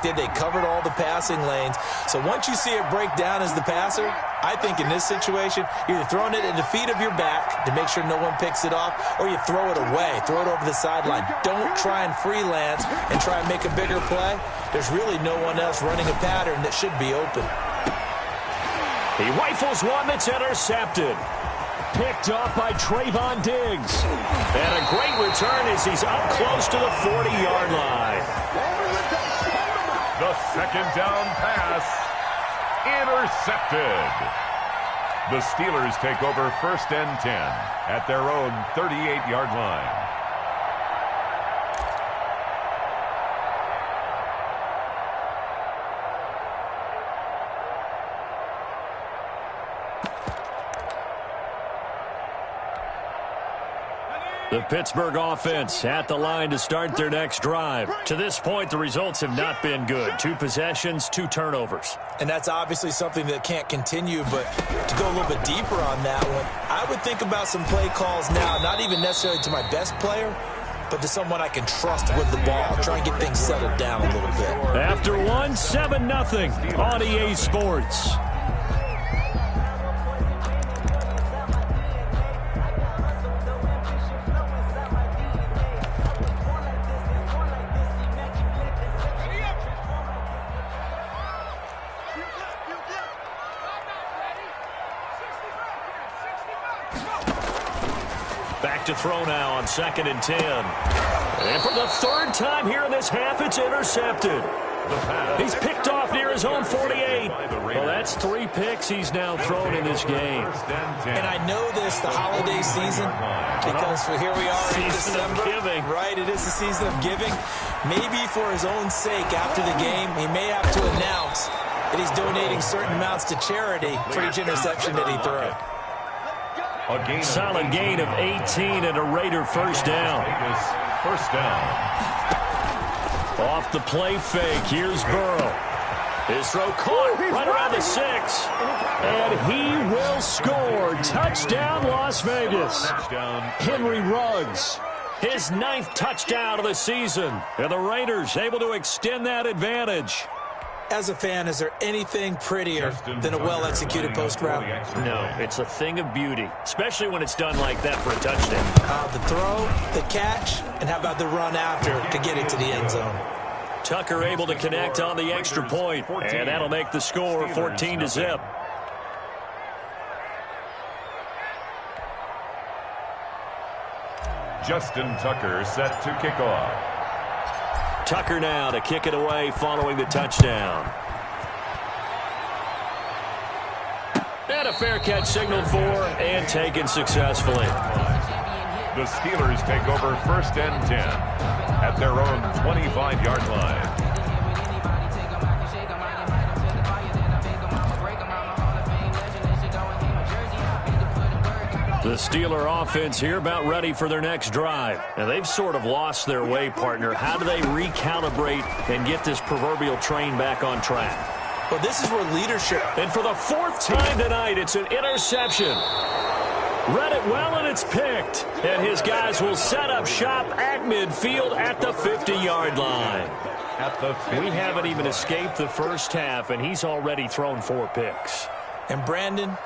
They covered all the passing lanes. So once you see it break down as the passer, I think in this situation, you're throwing it at the feet of your back to make sure no one picks it off, or you throw it away, throw it over the sideline. Don't try and freelance and try and make a bigger play. There's really no one else running a pattern that should be open. He rifles one that's intercepted. Picked off by Trayvon Diggs. And a great return as he's up close to the 40-yard line. The second down pass, intercepted. The Steelers take over 1st and 10 at their own 38-yard line. The Pittsburgh offense at the line to start their next drive. To this point, the results have not been good. 2 possessions, 2 turnovers. And that's obviously something that can't continue, but to go a little bit deeper on that one, I would think about some play calls now, not even necessarily to my best player, but to someone I can trust with the ball. Try and get things settled down a little bit. After one, 7-0 on EA Sports. Back to throw now on 2nd and 10. And for the 3rd time here in this half, it's intercepted. He's picked off near his own 48. Well, that's 3 picks he's now thrown in this game. And I know this, the holiday season, because here we are in December. Giving. Right, it is the season of giving. Maybe for his own sake after the game, he may have to announce that he's donating certain amounts to charity for each interception that he throws. Solid gain of 18 and a Raider 1st down. Off the play fake, here's Burrow. His throw caught right around the 6. And he will score. Touchdown, Las Vegas. Henry Ruggs, his 9th touchdown of the season. And the Raiders able to extend that advantage. As a fan, is there anything prettier than a well-executed post route? No, it's a thing of beauty, especially when it's done like that for a touchdown. The throw, the catch, and how about the run after to get it to the end zone? Tucker able to connect on the extra point, and that'll make the score 14-0. Justin Tucker set to kick off. Tucker now to kick it away following the touchdown. And a fair catch signaled for and taken successfully. The Steelers take over 1st and 10 at their own 25-yard line. The Steeler offense here about ready for their next drive. Now, they've sort of lost their way, partner. How do they recalibrate and get this proverbial train back on track? Well, this is where leadership... And for the 4th time tonight, it's an interception. Read it well, and it's picked. And his guys will set up shop at midfield at the 50-yard line. We haven't even escaped the first half, and he's already thrown 4 picks. And Brandon,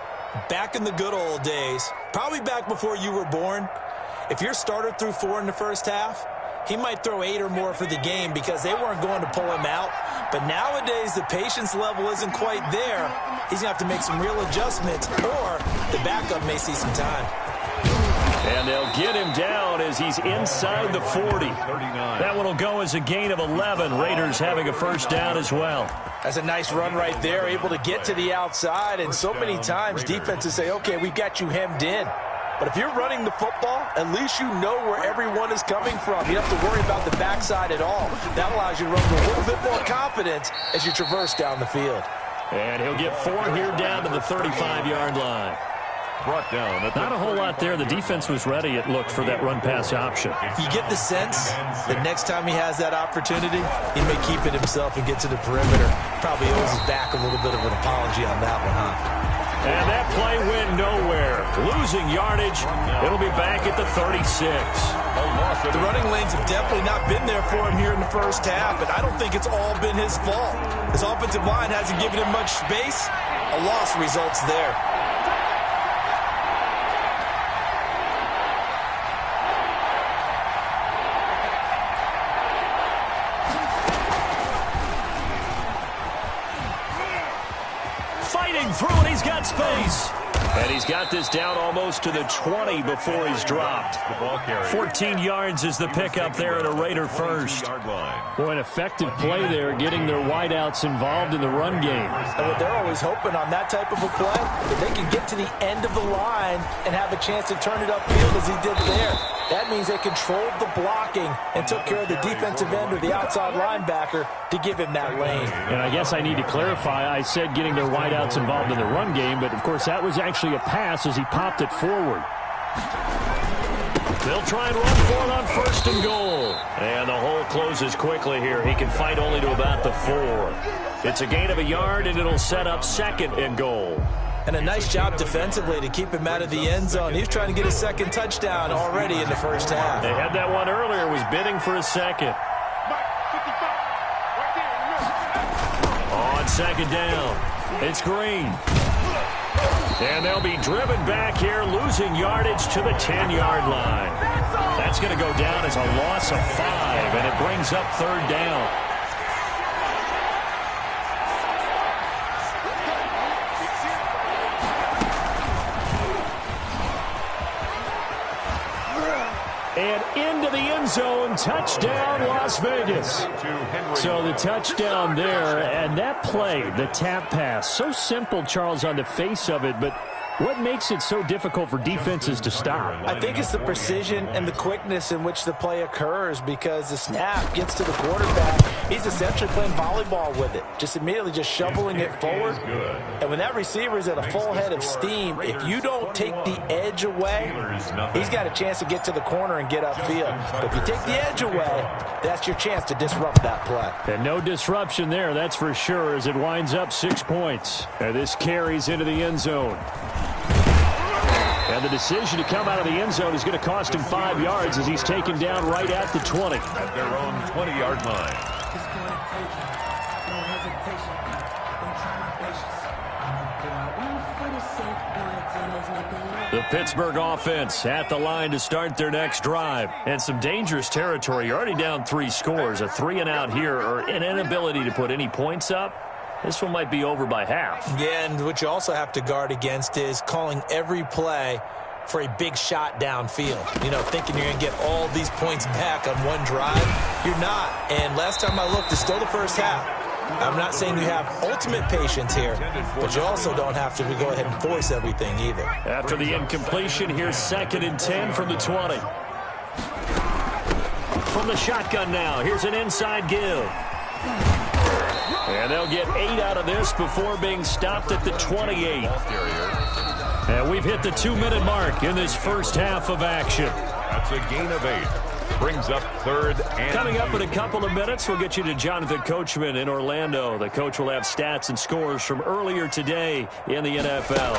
back in the good old days, probably back before you were born, if your starter threw 4 in the first half, he might throw 8 or more for the game because they weren't going to pull him out. But nowadays, the patience level isn't quite there. He's going to have to make some real adjustments, or the backup may see some time. And they'll get him down as he's inside the 40. That one will go as a gain of 11. Raiders having a 1st down as well. That's a nice run right there, able to get to the outside. And so many times defenses say, okay, we've got you hemmed in. But if you're running the football, at least you know where everyone is coming from. You don't have to worry about the backside at all. That allows you to run with a little bit more confidence as you traverse down the field. And he'll get 4 here down to the 35-yard line. Brought down. Not a whole lot there. The defense was ready, it looked, for that run-pass option. You get the sense that next time he has that opportunity, he may keep it himself and get to the perimeter. Probably owes his back a little bit of an apology on that one, huh? And that play went nowhere. Losing yardage. It'll be back at the 36. The running lanes have definitely not been there for him here in the first half, and I don't think it's all been his fault. His offensive line hasn't given him much space. A loss results there. Fighting through, and he's got space. And he's got this down almost to the 20 before he's dropped. 14 yards is the pickup there at a Raider first. Boy, an effective play there, getting their wideouts involved in the run game. And what they're always hoping on that type of a play, that they can get to the end of the line and have a chance to turn it upfield as he did there. That means they controlled the blocking and took care of the defensive end or the outside linebacker to give him that lane. And I guess I need to clarify, I said getting their wideouts involved in the run game, but of course that was actually a pass as he popped it forward. They'll try and run for it on first and goal. And the hole closes quickly here. He can fight only to about the 4. It's a gain of a yard, and it'll set up second and goal. And a nice job defensively to keep him out of the end zone. He was trying to get his second touchdown already in the first half. They had that one earlier, was bidding for a second. On second down, it's Green. And they'll be driven back here, losing yardage to the 10-yard line. That's going to go down as a loss of 5, and it brings up third down. And into the end zone, touchdown, Las Vegas. So the touchdown there, and that play, the tap pass, so simple, Charles, on the face of it, but what makes it so difficult for defenses to stop? I think it's the precision and the quickness in which the play occurs, because the snap gets to the quarterback. He's essentially playing volleyball with it, just immediately just shoveling it forward. And when that receiver is at a full head of steam, if you don't take the edge away, he's got a chance to get to the corner and get upfield. But if you take the edge away, that's your chance to disrupt that play. And no disruption there, that's for sure, as it winds up 6 points. And this carries into the end zone. And the decision to come out of the end zone is going to cost him 5 yards as he's taken down right at the 20. At their own 20-yard line. The Pittsburgh offense at the line to start their next drive. And some dangerous territory. You're already down 3 scores. A 3-and-out here, or an inability to put any points up. This one might be over by half. Yeah, and what you also have to guard against is calling every play for a big shot downfield. You know, thinking you're going to get all these points back on one drive. You're not. And last time I looked, it's still the first half. I'm not saying you have ultimate patience here, but you also don't have to go ahead and force everything either. After the incompletion, here's 2nd and 10 from the 20. From the shotgun now, here's an inside give. And they'll get 8 out of this before being stopped at the 28. And we've hit the 2-minute mark in this first half of action. That's a gain of 8. Brings up 3rd and Coming up in a couple of minutes, we'll get you to Jonathan Coachman in Orlando. The coach will have stats and scores from earlier today in the NFL.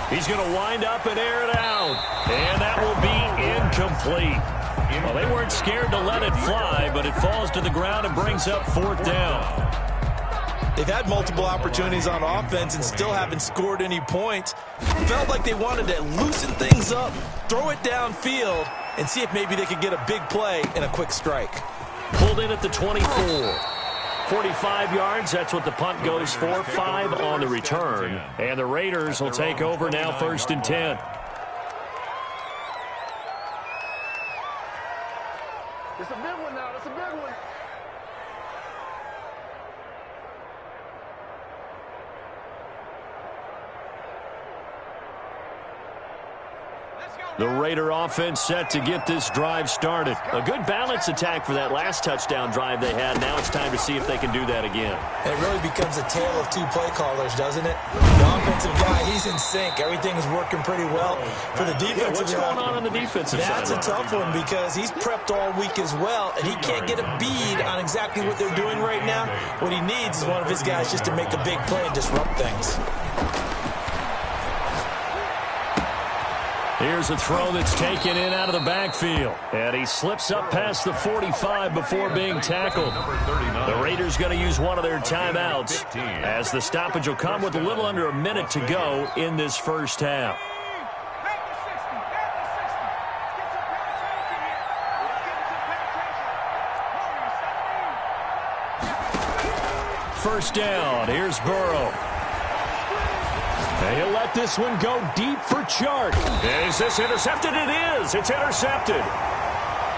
He's going to wind up and air it out. And that will be incomplete. Well, they weren't scared to let it fly, but it falls to the ground and brings up 4th down. They've had multiple opportunities on offense and still haven't scored any points. Felt like they wanted to loosen things up, throw it downfield, and see if maybe they could get a big play and a quick strike. Pulled in at the 24. 45 yards, that's what the punt goes for. 5 on the return. And the Raiders will take over now, 1st and 10. It's a big one now. It's a big one. Let's go. The Raider offense set to get this drive started. A good balance attack for that last touchdown drive they had. Now it's time to see if they can do that again. It really becomes a tale of two play callers, doesn't it? The offensive guy, he's in sync. Everything is working pretty well. For the defensive what's going on the defensive side? That's a tough one because he's prepped all week as well, and he can't get a bead on exactly what they're doing right now. What he needs is one of his guys just to make a big play and disrupt things. Here's a throw that's taken in out of the backfield. And he slips up past the 45 before being tackled. The Raiders going to use one of their timeouts as the stoppage will come with a little under a minute to go in this first half. First down. Here's Burrow. And he'll let this one go deep for Chark. Is this intercepted? It is. It's intercepted.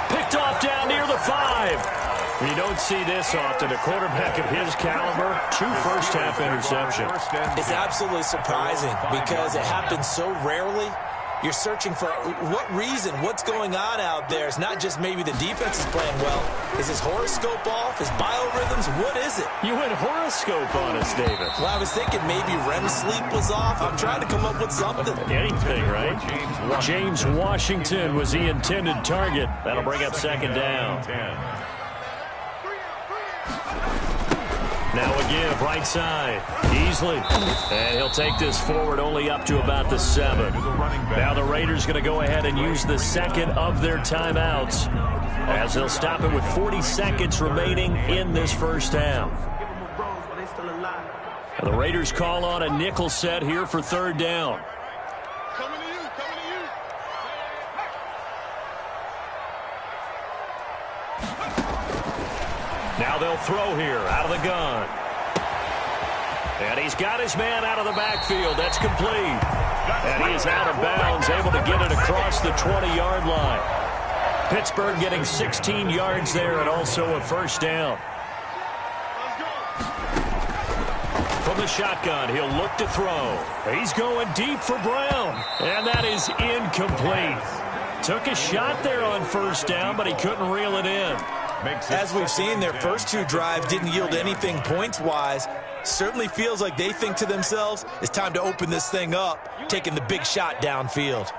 Picked off down near the 5. You don't see this often. A quarterback of his caliber, 2 first-half interceptions. It's absolutely surprising because it happens so rarely. You're searching for what reason, what's going on out there. It's not just maybe the defense is playing well. Is his horoscope off? His biorhythms? What is it? You went horoscope on us, David. Well, I was thinking maybe REM sleep was off. I'm trying to come up with something. Anything, right? James Washington was the intended target. That'll bring up second down. Now a give, right side. Easily. And he'll take this forward only up to about the 7. Now the Raiders going to go ahead and use the second of their timeouts as they'll stop it with 40 seconds remaining in this first half. And the Raiders call on a nickel set here for third down. Now they'll throw here out of the gun. And he's got his man out of the backfield. That's complete. And he is out of bounds, able to get it across the 20-yard line. Pittsburgh getting 16 yards there and also a first down. From the shotgun, he'll look to throw. He's going deep for Brown. And that is incomplete. Took a shot there on first down, but he couldn't reel it in. As we've seen, their first 2 drives didn't yield anything points-wise. Certainly feels like they think to themselves, it's time to open this thing up, taking the big shot downfield.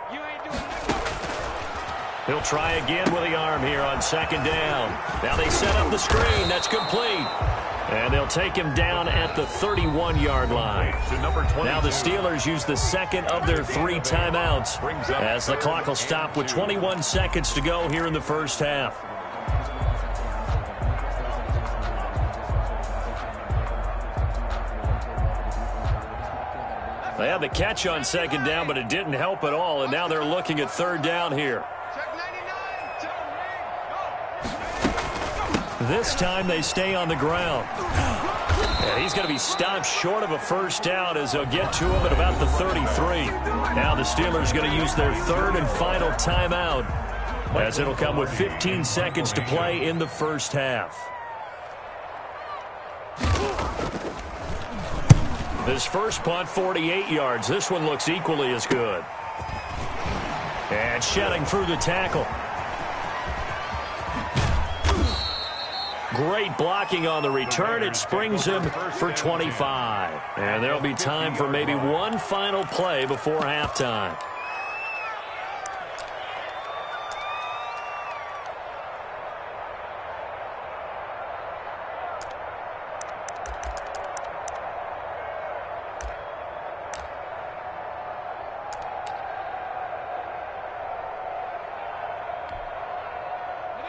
He'll try again with the arm here on second down. Now they set up the screen. That's complete. And they'll take him down at the 31-yard line. Now the Steelers use the second of their 3 timeouts as the clock will stop with 21 seconds to go here in the first half. They had the catch on second down, but it didn't help at all, and now they're looking at third down here. This time they stay on the ground. And he's going to be stopped short of a first down as they'll get to him at about the 33. Now the Steelers going to use their third and final timeout as it'll come with 15 seconds to play in the first half. This first punt, 48 yards. This one looks equally as good. And shedding through the tackle. Great blocking on the return. It springs him for 25. And there'll be time for maybe one final play before halftime.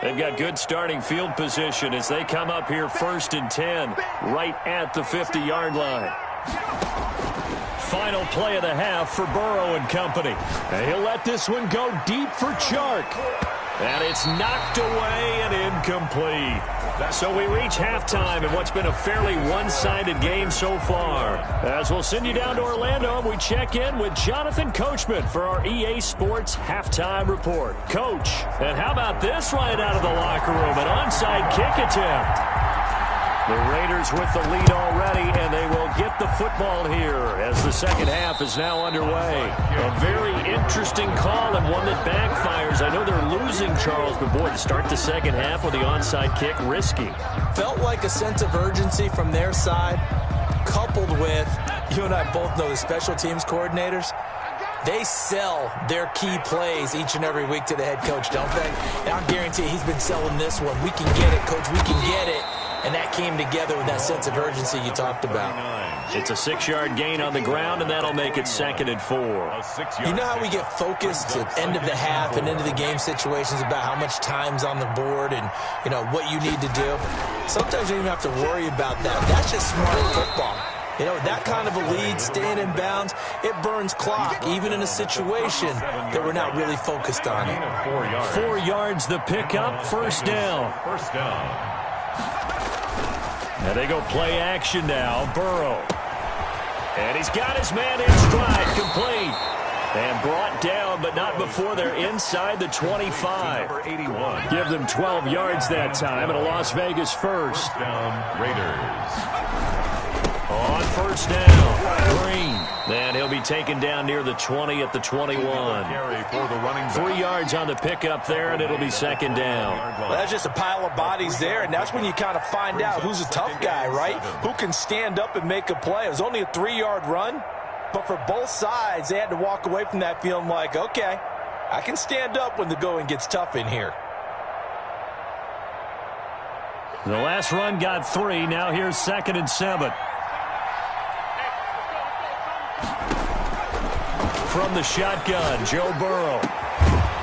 They've got good starting field position as they come up here first and 10, right at the 50-yard line. Final play of the half for Burrow and company. And he'll let this one go deep for Chark. And it's knocked away and incomplete. So we reach halftime in what's been a fairly one-sided game so far. As we'll send you down to Orlando, we check in with Jonathan Coachman for our EA Sports Halftime Report. Coach, and how about this right out of the locker room? An onside kick attempt. The Raiders with the lead already, and they will get the football here as the second half is now underway. A very interesting call and one that backfires. I know they're losing, Charles, but boy, to start the second half with the onside kick, risky. Felt like a sense of urgency from their side, coupled with, you and I both know the special teams coordinators, they sell their key plays each and every week to the head coach, don't they? And I guarantee he's been selling this one. We can get it, coach, we can get it. And that came together with that sense of urgency you talked about. It's a 6-yard gain on the ground, and that'll make it 2nd and 4. You know how we get focused at the end of the half and into the game situations about how much time's on the board and, you know, what you need to do? Sometimes you don't even have to worry about that. That's just smart football. You know, that kind of a lead, staying in bounds, it burns clock, even in a situation that we're not really focused on it. 4 yards the pickup, first down. Now they go play action now. Burrow. And he's got his man in stride, complete. And brought down, but not before they're inside the 25. Give them 12 yards that time, and a Las Vegas first. Raiders. On first down, Green. And he'll be taken down near the 20 at the 21. 3 yards on the pickup there, and it'll be second down. Well, that's just a pile of bodies there, and that's when you kind of find out who's a tough guy, right? Who can stand up and make a play. It was only a 3-yard run, but for both sides, they had to walk away from that feeling like, okay, I can stand up when the going gets tough in here. The last run got 3. Now here's 2nd and 7. From the shotgun, Joe Burrow.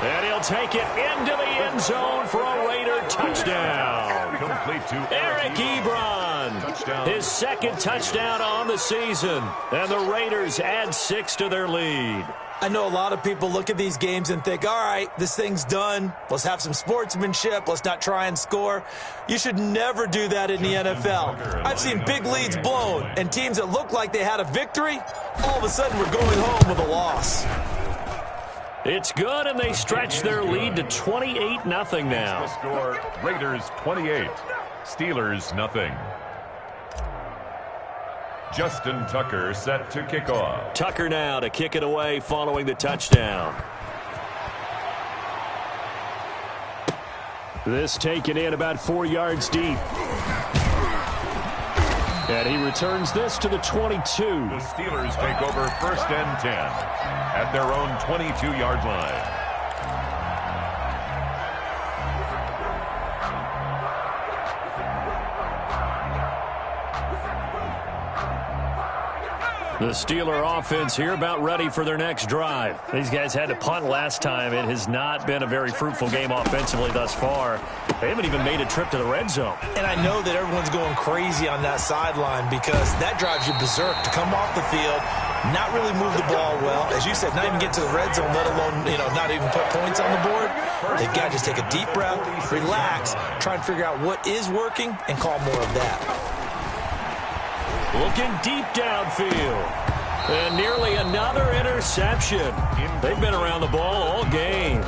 And he'll take it into the end zone for a Raider touchdown. Complete to Eric Ebron. His second touchdown on the season. And the Raiders add 6 to their lead. I know a lot of people look at these games and think, all right, this thing's done. Let's have some sportsmanship. Let's not try and score. You should never do that in the NFL. I've seen big leads blown, and teams that look like they had a victory, all of a sudden we're going home with a loss. It's good, and they stretch their lead to 28-0 now. Score, Raiders 28, Steelers nothing. Justin Tucker set to kick off. Tucker now to kick it away following the touchdown. This taken in about 4 yards deep. And he returns this to the 22. The Steelers take over 1st and 10 at their own 22-yard line. The Steeler offense here about ready for their next drive. These guys had to punt last time. It has not been a very fruitful game offensively thus far. They haven't even made a trip to the red zone. And I know that everyone's going crazy on that sideline because that drives you berserk to come off the field, not really move the ball well. As you said, not even get to the red zone, let alone, you know, not even put points on the board. They've got to just take a deep breath, relax, try and figure out what is working and call more of that. Looking deep downfield. And nearly another interception. They've been around the ball all game.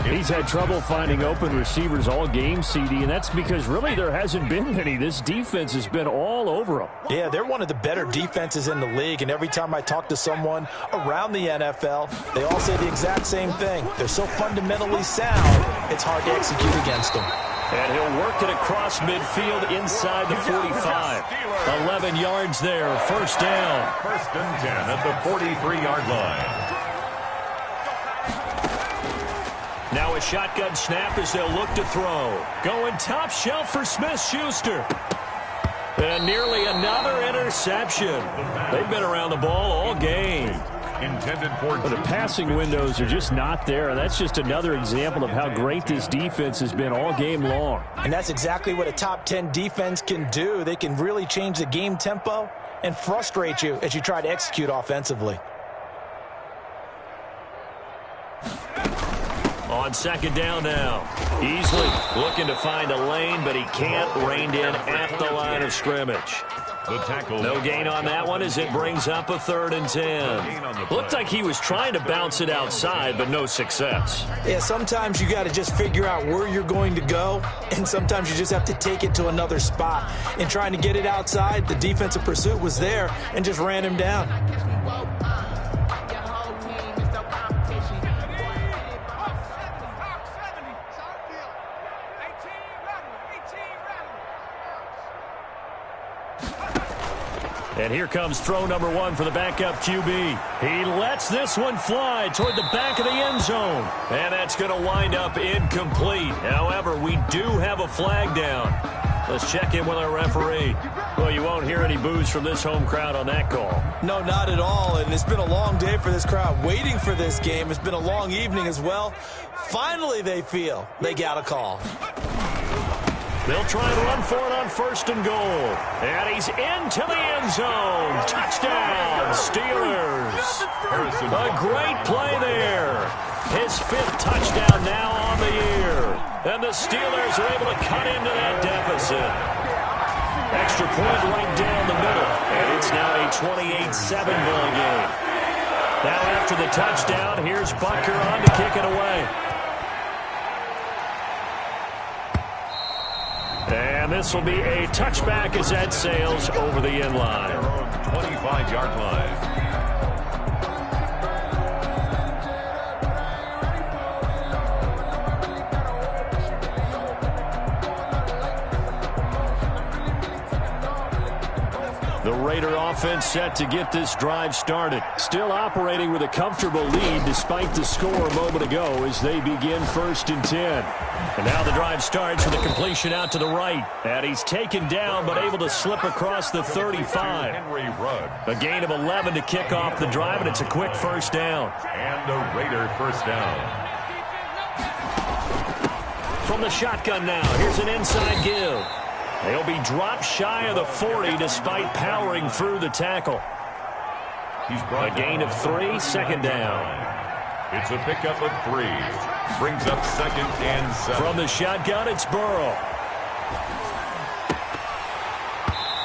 He's had trouble finding open receivers all game, CD, and that's because really there hasn't been many. This defense has been all over them. Yeah, they're one of the better defenses in the league, and every time I talk to someone around the NFL, they all say the exact same thing. They're so fundamentally sound, it's hard to execute against them. And he'll work it across midfield inside the 45. 11 yards there, first down. 1st and 10 at the 43-yard line. Now a shotgun snap as they'll look to throw. Going top shelf for Smith-Schuster. And nearly another interception. They've been around the ball all game. Intended for But the passing windows are just not there, and that's just another example of how great this defense has been all game long. And that's exactly what a top 10 defense can do. They can really change the game tempo and frustrate you as you try to execute offensively. On On second down now. Easily looking to find a lane, but he can't. Reined in at the line of scrimmage. The tackle. No gain on that one as it brings up a 3rd and 10. Looked like he was trying to bounce it outside, but no success. Yeah, sometimes you got to just figure out where you're going to go, and sometimes you just have to take it to another spot. In trying to get it outside, the defensive pursuit was there and just ran him down. And here comes throw number 1 for the backup QB. He lets this one fly toward the back of the end zone. And that's going to wind up incomplete. However, we do have a flag down. Let's check in with our referee. Well, you won't hear any boos from this home crowd on that call. No, not at all. And it's been a long day for this crowd waiting for this game. It's been a long evening as well. Finally, they feel they got a call. They'll try and run for it on 1st and goal. And he's into the end zone. Touchdown, Steelers. A great play there. His 5th touchdown now on the year. And the Steelers are able to cut into that deficit. Extra point right down the middle. And it's now a 28-7 ball game. Now after the touchdown, here's Butker on to kick it away. And this will be a touchback as that sails over the end line. 25-yard line. The Raider offense set to get this drive started. Still operating with a comfortable lead despite the score a moment ago as they begin 1st and 10. And now the drive starts with a completion out to the right. And he's taken down but able to slip across the 35. A gain of 11 to kick off the drive, and it's a quick 1st down. And a Raider 1st down. From the shotgun now, here's an inside give. They'll be dropped shy of the 40 despite powering through the tackle. A gain of 3, 2nd down. It's a pickup of 3. Brings up 2nd and 7. From the shotgun, it's Burrow.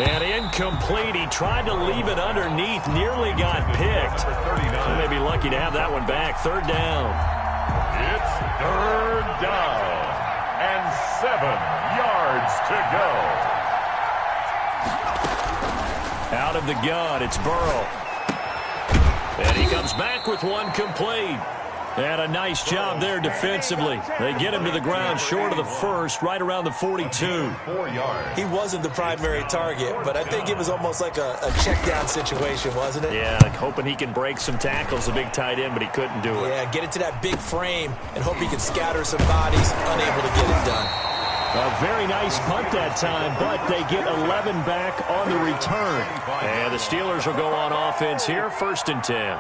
And incomplete. He tried to leave it underneath, nearly got picked. He may be lucky to have that one back. 3rd down. It's 3rd down. And 7 yards to go. Out of the gun, it's Burrow. And he comes back with one complete. And a nice job there defensively. They get him to the ground short of the 1st, right around the 42. 4 yards. He wasn't the primary target, but I think it was almost like a check-down situation, wasn't it? Yeah, like hoping he can break some tackles, a big tight end, but he couldn't do it. Yeah, get it to that big frame and hope he can scatter some bodies, unable to get it done. A very nice punt that time, but they get 11 back on the return. And the Steelers will go on offense here, 1st and 10.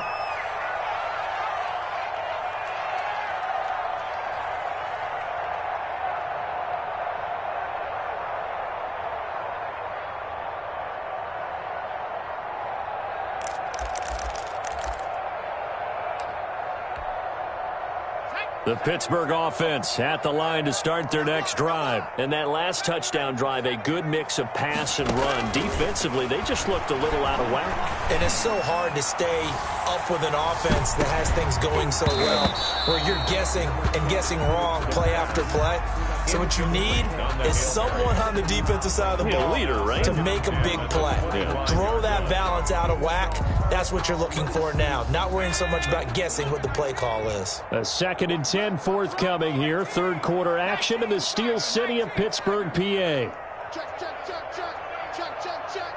The Pittsburgh offense at the line to start their next drive. And that last touchdown drive, a good mix of pass and run. Defensively, they just looked a little out of whack. And it's so hard to stay up with an offense that has things going so well, where you're guessing and guessing wrong play after play. So what you need is someone on the defensive side of the ball leader, right? to make a big play. Yeah. Throw that balance out of whack. That's what you're looking for now. Not worrying so much about guessing what the play call is. A 2nd and 10 forthcoming here. 3rd quarter action in the Steel City of Pittsburgh, PA. Check, check, check, check, check, check, check.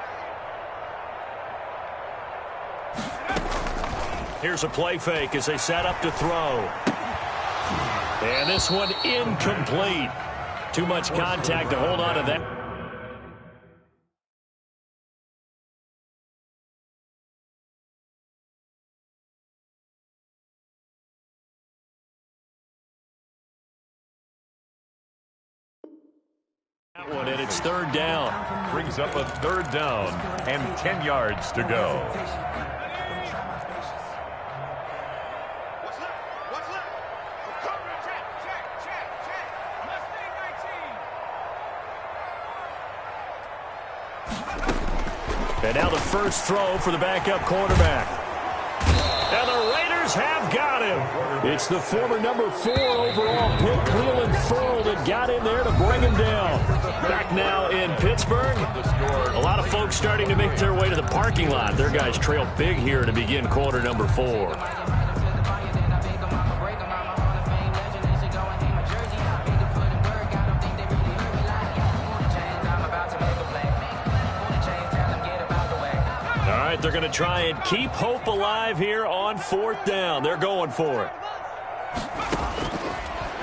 Here's a play fake as they set up to throw. And this one incomplete. Too much contact to hold on to that. That one, and it's 3rd down. Brings up a 3rd down and 10 yards to go. And now the first throw for the backup quarterback. And the Raiders have got him. It's the former number 4 overall pick, Cleveland Ferrell, that got in there to bring him down. Back now in Pittsburgh. A lot of folks starting to make their way to the parking lot. Their guys trail big here to begin quarter number 4. They're going to try and keep hope alive here on 4th down. They're going for it.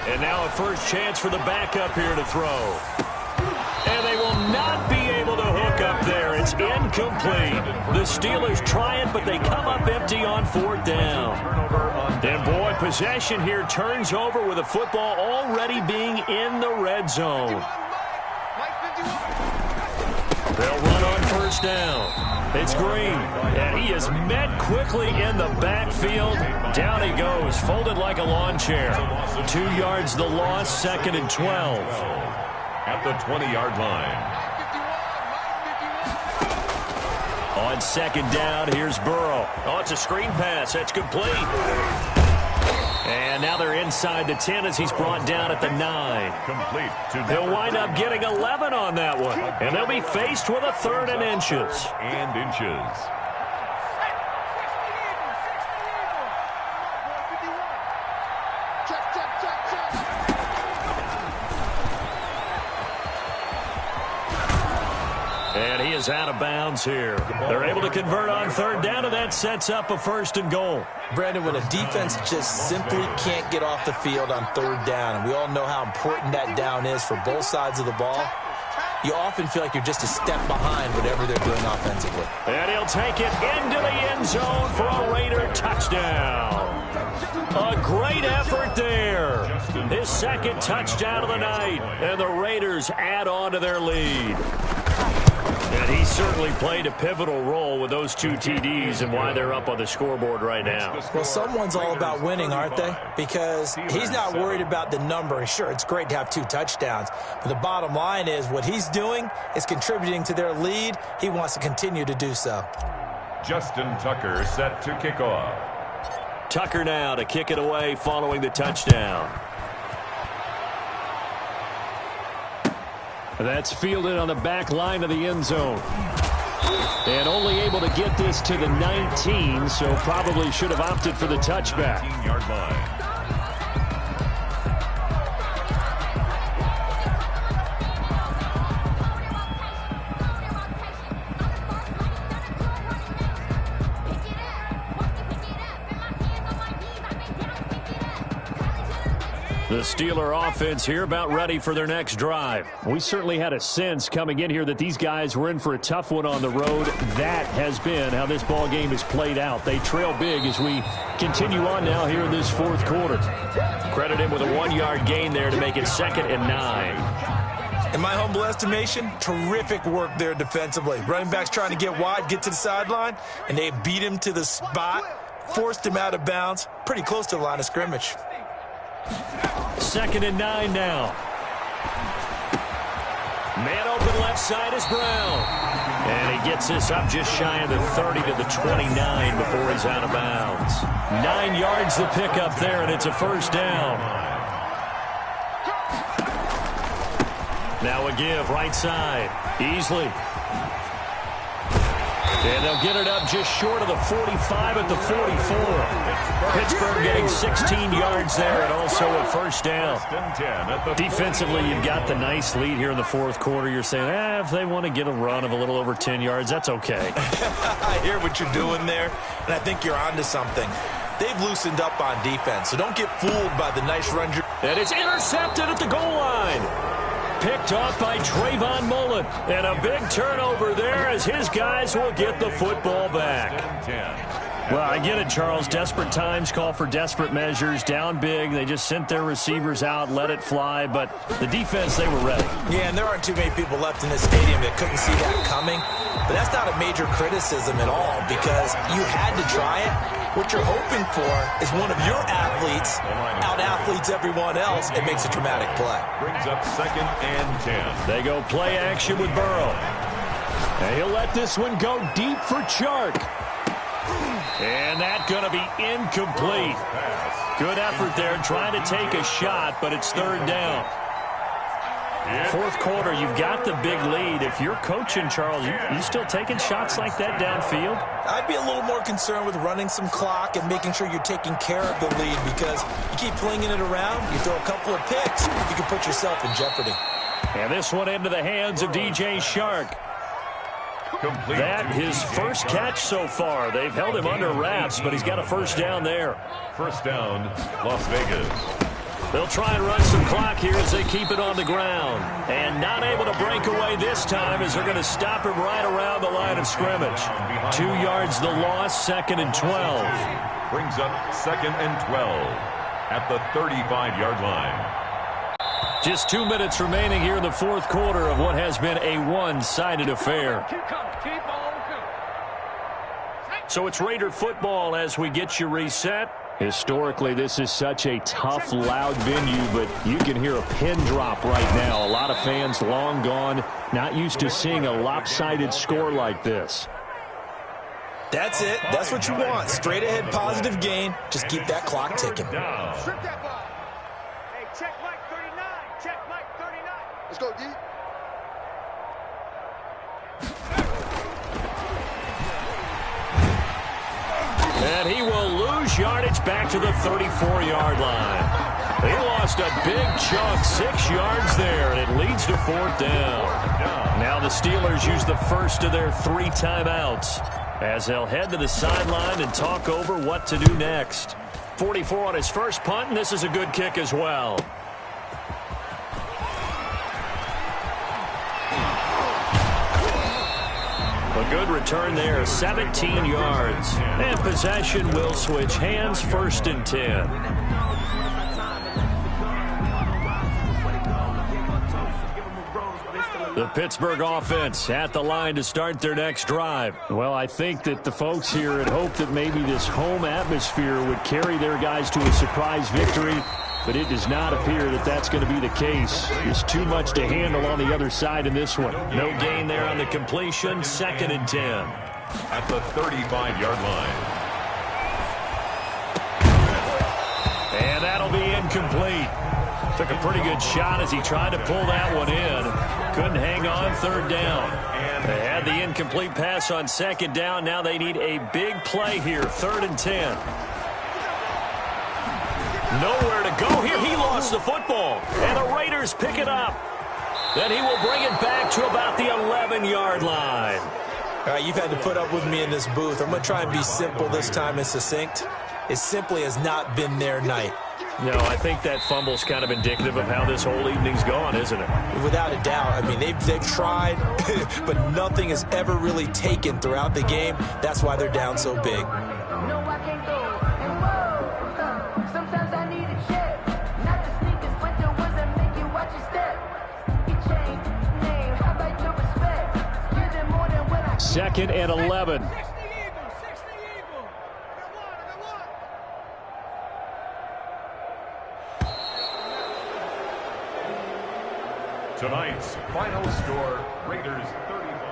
And now a first chance for the backup here to throw. And they will not be able to hook up there. It's incomplete. The Steelers try it, but they come up empty on 4th down. And boy, possession here turns over with the football already being in the red zone. They'll run on first down. It's Green, and he is met quickly in the backfield. Down he goes, folded like a lawn chair. 2 yards the loss, 2nd and 12. At the 20-yard line. On 2nd down, here's Burrow. Oh, it's a screen pass. That's complete. And now they're inside the 10 as he's brought down at the 9. Complete. He'll wind up getting 11 on that one. And they'll be faced with a 3rd and inches. And inches. Check, check, check, check. And he is out of bounds here. They're able to convert on 3rd down, and that sets up a 1st and goal. Brandon, when a defense just simply can't get off the field on 3rd down, and we all know how important that down is for both sides of the ball, you often feel like you're just a step behind whatever they're doing offensively. And he'll take it into the end zone for a Raider touchdown. A great effort there. His 2nd touchdown of the night. And the Raiders add on to their lead. And he certainly played a pivotal role with those 2 TDs and why they're up on the scoreboard right now. Well, someone's all about winning, aren't they? Because he's not worried about the number. Sure, it's great to have 2 touchdowns. But the bottom line is what he's doing is contributing to their lead. He wants to continue to do so. Justin Tucker set to kick off. Tucker now to kick it away following the touchdown. That's fielded on the back line of the end zone. And only able to get this to the 19, so probably should have opted for the touchback. 19-yard line. The Steeler offense here about ready for their next drive. We certainly had a sense coming in here that these guys were in for a tough one on the road. That has been how this ball game has played out. They trail big as we continue on now here in this 4th quarter. Credit him with a 1-yard gain there to make it 2nd and 9. In my humble estimation, terrific work there defensively. Running backs trying to get wide, get to the sideline, and they beat him to the spot, forced him out of bounds, pretty close to the line of scrimmage. 2nd and 9 now. Man open left side is Brown. And he gets this up just shy of the 30 to the 29 before he's out of bounds. 9 yards the pickup there, and it's a 1st down. Now a give right side. Easley. And they'll get it up just short of the 45 at the 44. Pittsburgh getting 16 yards there and also a 1st down. Defensively, you've got the nice lead here in the 4th quarter. You're saying, if they want to get a run of a little over 10 yards, that's okay. I hear what you're doing there, and I think you're onto something. They've loosened up on defense, so don't get fooled by the nice run. And it's intercepted at the goal line. Picked off by Trayvon Mullen. And a big turnover there as his guys will get the football back. Well, I get it, Charles. Desperate times call for desperate measures. Down big. They just sent their receivers out, let it fly. But the defense, they were ready. Yeah, and there aren't too many people left in this stadium that couldn't see that coming. But that's not a major criticism at all because you had to try it. What you're hoping for is one of your athletes out-athletes everyone else and makes a dramatic play. Brings up 2nd and 10. They go play action with Burrow. And he'll let this one go deep for Chark. And that's going to be incomplete. Good effort there trying to take a shot, but it's third down. Fourth quarter, you've got the big lead. If you're coaching, Charles, you still taking shots like that downfield? I'd be a little more concerned with running some clock and making sure you're taking care of the lead, because you keep flinging it around, you throw a couple of picks, you can put yourself in jeopardy. And this one into the hands of DJ Chark. That his first catch so far. They've held him under wraps, but he's got a first down there. First down, Las Vegas. They'll try and run some clock here as they keep it on the ground. And not able to break away this time as they're going to stop him right around the line of scrimmage. 2 yards the loss, 2nd and 12. Brings up 2nd and 12 at the 35-yard line. Just 2 minutes remaining here in the fourth quarter of what has been a one-sided affair. So it's Raider football as we get you reset. Historically, this is such a tough, loud venue, but you can hear a pin drop right now. A lot of fans long gone, not used to seeing a lopsided score like this. That's it. That's what you want. Straight ahead, positive gain. Just keep that clock ticking. Strip that ball. Hey, check Mike 39. Check Mike 39. Let's go, D. And he will lose yardage back to the 34-yard line. They lost a big chunk, 6 yards there, and it leads to fourth down. Now the Steelers use the first of their 3 timeouts as they'll head to the sideline and talk over what to do next. 44 on his first punt, and this is a good kick as well. A good return there, 17 yards. And possession will switch hands, 1st and 10. The Pittsburgh offense at the line to start their next drive. Well, I think that the folks here had hoped that maybe this home atmosphere would carry their guys to a surprise victory, but it does not appear that that's going to be the case. There's too much to handle on the other side in this one. No gain there on the completion, 2nd and 10. At the 35-yard line. And that'll be incomplete. Took a pretty good shot as he tried to pull that one in. Couldn't hang on, 3rd down. They had the incomplete pass on 2nd down. Now they need a big play here, 3rd and 10. Nowhere to go here. He lost the football. And the Raiders pick it up. Then he will bring it back to about the 11-yard line. All right, you've had to put up with me in this booth. I'm going to try and be simple this time and succinct. It simply has not been their night. No, I think that fumble's kind of indicative of how this whole evening's gone, isn't it? Without a doubt. I mean, they've tried, but nothing has ever really taken throughout the game. That's why they're down so big. No, I can't go. And whoa, sometimes I need a check. Not the sneakers, but the ones that make you watch your step. You change name, how about your respect? Give them more than what I 2nd and 11. Tonight's final score, Raiders 35.